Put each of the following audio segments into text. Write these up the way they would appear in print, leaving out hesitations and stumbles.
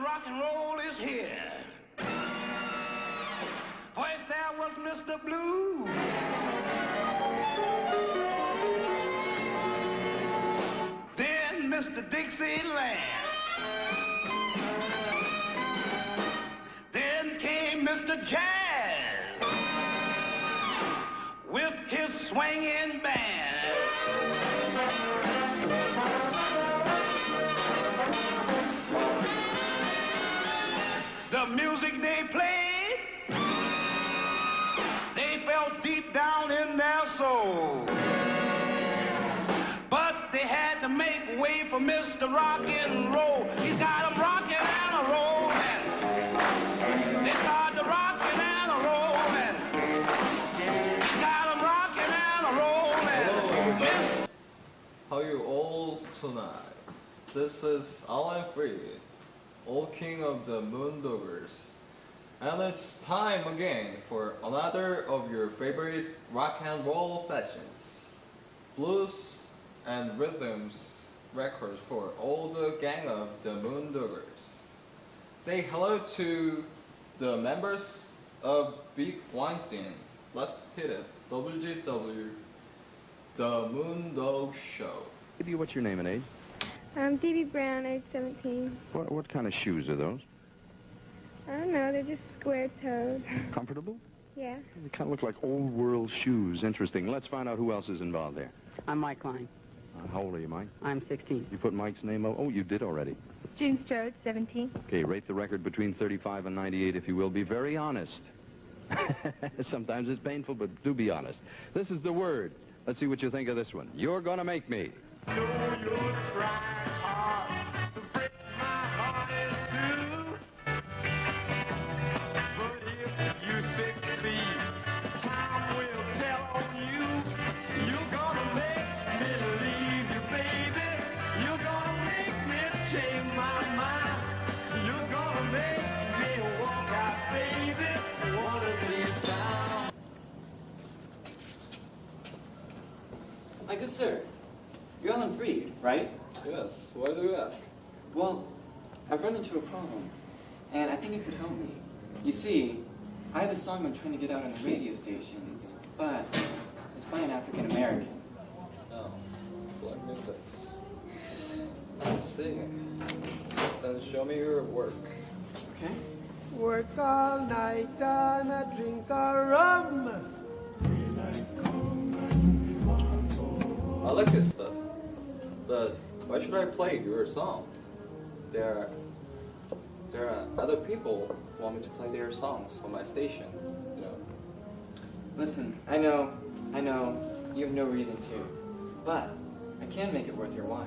rock and roll is here. First there was Mr. Blue. Then Mr. Dixieland. Then came Mr. Jazz with his swinging band. The music they played, they felt deep down in their soul. But they had to make way for Mr. Rock and Roll. He's got them rocking and a rolling. They started to rocking and a rolling. He's got them rocking and a rolling. Hello, how you all tonight? This is Alan Freed, old king of the Moondoggers. And it's time again for another of your favorite rock and roll sessions. Blues and rhythms records for all the gang of the Moondoggers. Say hello to the members of Big Weinstein. Let's hit it. WGW, The Moondog Show. Baby, what's your name and age? I'm Phoebe Brown, age 17. What kind of shoes are those? I don't know, they're just square-toed. Comfortable? Yeah. They kind of look like old-world shoes. Interesting. Let's find out who else is involved there. I'm Mike Klein. How old are you, Mike? I'm 16. You put Mike's name up? Oh, you did already. June Strode, 17. Okay, rate the record between 35 and 98, if you will. Be very honest. Sometimes it's painful, but do be honest. This is The Word. Let's see what you think of this one. You're Gonna Make Me. My good sir, you're Alan Freed, right? Yes, why do you ask? Well, I've run into a problem, and I think you could help me. You see, I have a song I'm trying to get out on the radio stations, but it's by an African American. Oh, black music. I see. Then show me your work. Okay? Work all night, gonna drink a rum. I like this stuff, but why should I play your song? There are other people who want me to play their songs on my station, you know. Listen, I know, you have no reason to, but I can make it worth your while.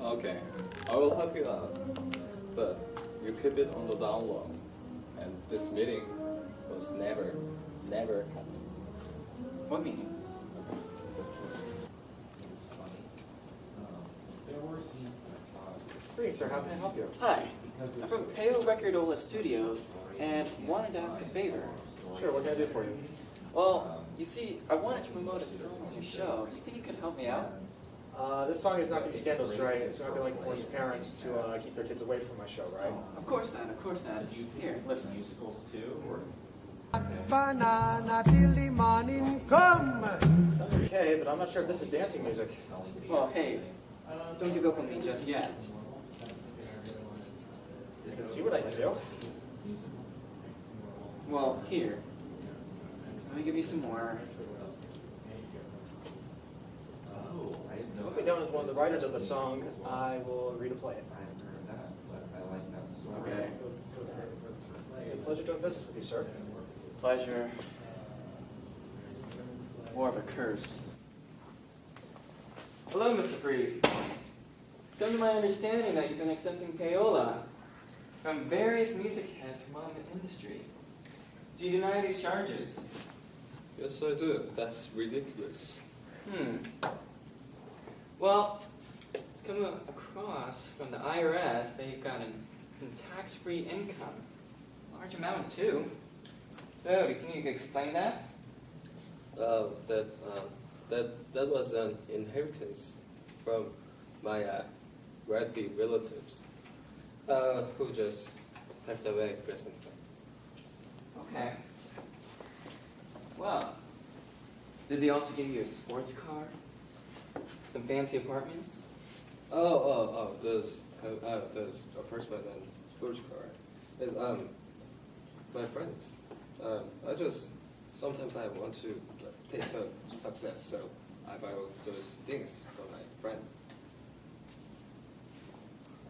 Okay, I will help you out, but you keep it on the down low. And this meeting was never happened. What meeting? Great, sir. How can I help you? Hi, I'm from Peo Recordola Studios, and wanted to ask a favor. Sure, what can I do for you? Well, you see, I wanted to promote a song on your show. Do you think you could help me out? This song is not going to be scandalous, right? It's not going to force parents to keep their kids away from my show, right? Of course not, of course not. Here, listen. Musicals too, or? Banana till the morning come. Okay, but I'm not sure if this is dancing music. Well, hey, don't give up on me just yet. You can see what I can do. Well, here. Let me give you some more. If we down with one of the writers of the song, I will agree to play it. Okay. It's a pleasure doing business with you, sir. Pleasure. More of a curse. Hello, Mr. Freed. It's come to my understanding that you've been accepting payola from various music heads among the industry. Do you deny these charges? Yes, I do. That's ridiculous. Well, it's come across from the IRS that you've got an tax-free income. Large amount, too. So, do you think you could explain that? that was an inheritance from my wealthy relatives, who just passed away recently. Okay. Well, did they also give you a sports car? Some fancy apartments? Those apartment and sports car is my friends. Sometimes I want to taste of success, so I buy all those things for my friend.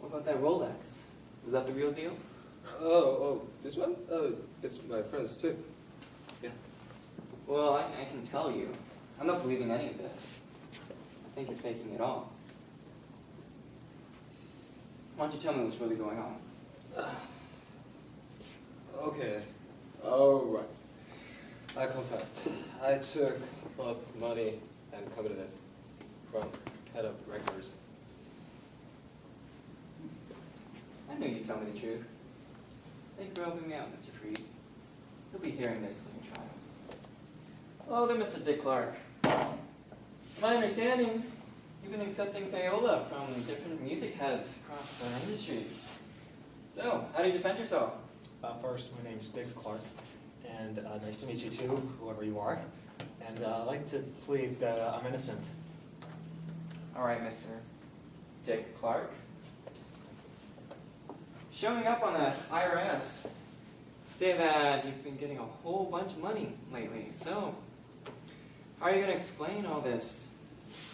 What about that Rolex? Is that the real deal? This one? It's my friend's too. Yeah. Well, I can tell you, I'm not believing any of this. I think you're faking it all. Why don't you tell me what's really going on? Okay. Alright. I confessed. I took both money and competence from head of records. I knew you'd tell me the truth. Thank you for helping me out, Mr. Freed. You'll be hearing this in your trial. Oh, there, Mr. Dick Clark. To my understanding, you've been accepting payola from different music heads across the industry. So, how do you defend yourself? First, my name's Dick Clark, and nice to meet you too, whoever you are. And I'd like to plead that I'm innocent. All right, Mr. Dick Clark. Showing up on the IRS say that you've been getting a whole bunch of money lately. So, how are you going to explain all this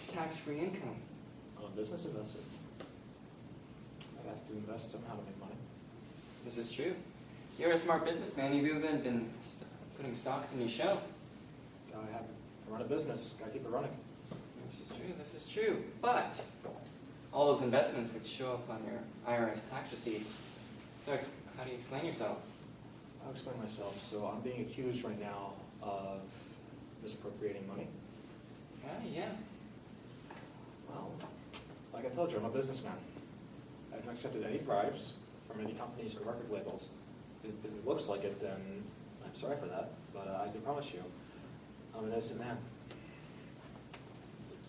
tax-free income? I'm a business investor. I have to invest somehow to make money. This is true. You're a smart businessman. You've even been putting stocks in your show. Gotta have to run a business. Gotta keep it running. This is true. This is true. But all those investments would show up on your IRS tax receipts. So how do you explain yourself? I'll explain myself. So I'm being accused right now of misappropriating money. Yeah. Well, like I told you, I'm a businessman. I haven't accepted any bribes from any companies or record labels. If it looks like it, then I'm sorry for that, but I can promise you, I'm an innocent man.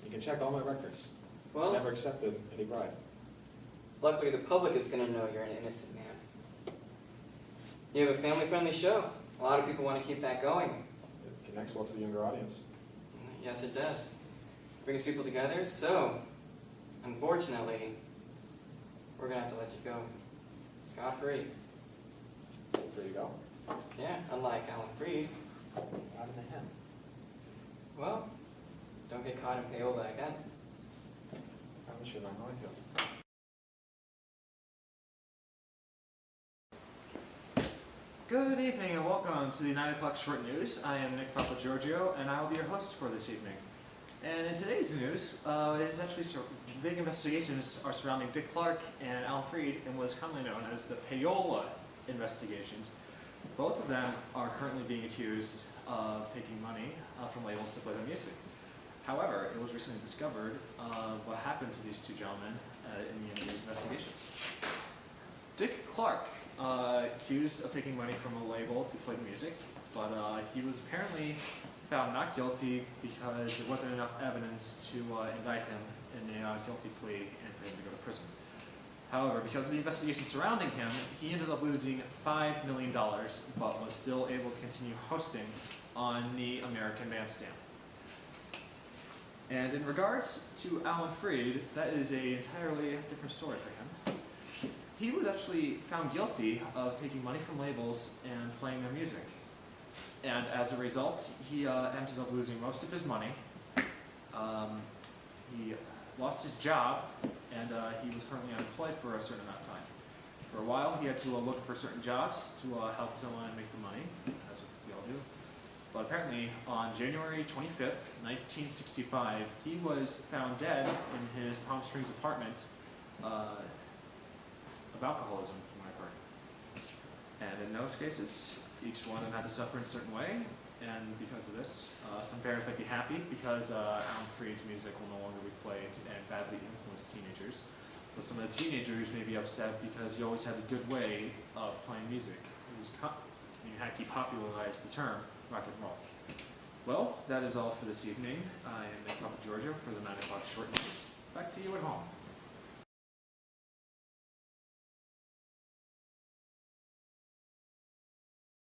You can check all my records. Well, Never accepted any bribe. luckily the public is going to know you're an innocent man. You have a family-friendly show. A lot of people want to keep that going. It connects well to the younger audience. Yes, it does. Brings people together. So, unfortunately, we're going to have to let you go scot-free. There you go. Yeah, unlike Alan Freed. Out in the hand. Well, don't get caught in payola again. I wish you're not going to. Good evening and welcome to the 9 o'clock short news. I am Nick Papagiorgio and I will be your host for this evening. And in today's news, it is actually big investigations are surrounding Dick Clark and Alan Freed in what is commonly known as the payola investigations. Both of them are currently being accused of taking money from labels to play their music. However, it was recently discovered what happened to these two gentlemen in the end of these investigations. Dick Clark, accused of taking money from a label to play the music, but he was apparently found not guilty because there wasn't enough evidence to indict him in a guilty plea and for him to go to prison. However, because of the investigation surrounding him, he ended up losing $5 million, but was still able to continue hosting on the American Bandstand. And in regards to Alan Freed, that is an entirely different story for him. He was actually found guilty of taking money from labels and playing their music. And as a result, he ended up losing most of his money. He lost his job, and he was currently unemployed for a certain amount of time. For a while, he had to look for certain jobs to help fill in and make the money, as we all do. But apparently, on January 25th, 1965, he was found dead in his Palm Springs apartment of alcoholism, from what I've heard. And in those cases, each one of them had to suffer in a certain way, and because of this, some parents might be happy because Alan Freed's music will no longer be played and badly influence teenagers. But some of the teenagers may be upset because he always had a good way of playing music. He popularized the term rock and roll. Well, that is all for this evening. I am Nick Papa Giorgio for the 9 o'clock short news. Back to you at home.